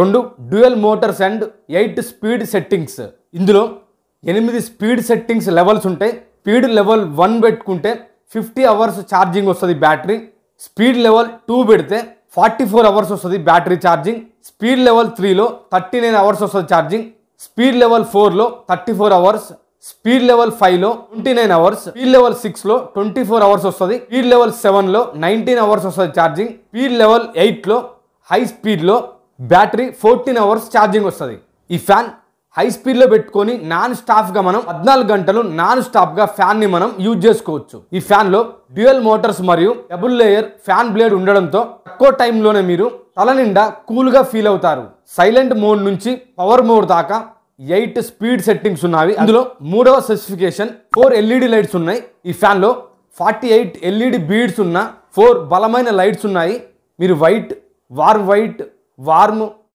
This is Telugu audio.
రెండు dual motors and 8 speed settings. ఇందులో 8 స్పీడ్ సెట్టింగ్స్ లెవెల్స్ ఉంటాయి. స్పీడ్ లెవెల్ 1 పెట్టుకుంటే 50 అవర్స్ ఛార్జింగ్ వస్తుంది బ్యాటరీ. స్పీడ్ లెవెల్ 2 పెడితే 44 అవర్స్ వస్తుంది బ్యాటరీ ఛార్జింగ్. స్పీడ్ లెవెల్ 3లో 39 అవర్స్ వస్తుంది ఛార్జింగ్. స్పీడ్ లెవెల్ 4లో 34 అవర్స్. స్పీడ్ లెవెల్ 5లో 29 అవర్స్. స్పీడ్ లెవెల్ 6లో 24 అవర్స్ వస్తుంది. స్పీడ్ లెవెల్ 7లో 19 అవర్స్ వస్తుంది ఛార్జింగ్. స్పీడ్ లెవెల్ 8లో హై స్పీడ్లో బ్యాటరీ 14 అవర్స్ ఛార్జింగ్ వస్తుంది. ఈ ఫ్యాన్ హై స్పీడ్లో పెట్టుకొని నాన్ స్టాప్గా మనం 14 గంటలు నాన్ స్టాప్గా ఫ్యాన్ని మనం యూజ్ చేసుకోవచ్చు. ఈ ఫ్యాన్లో డ్యూయల్ మోటార్స్ మరియు డబుల్ లేయర్ ఫ్యాన్ బ్లేడ్ ఉండడంతో తక్కువ టైంలోనే మీరు తల నిండా కూల్గా ఫీల్ అవుతారు. సైలెంట్ మోడ్ నుంచి పవర్ మోడ్ దాకా 8 స్పీడ్ సెట్టింగ్స్ ఉన్నాయి. అందులో 3వ స్పెసిఫికేషన్ 4 ఎల్ఈడి లైట్స్ ఉన్నాయి. ఈ ఫ్యాన్లో 48 ఎల్ఈడి బీడ్స్ ఉన్న 4 బలమైన లైట్స్ ఉన్నాయి. మీరు వైట్, వార్మ్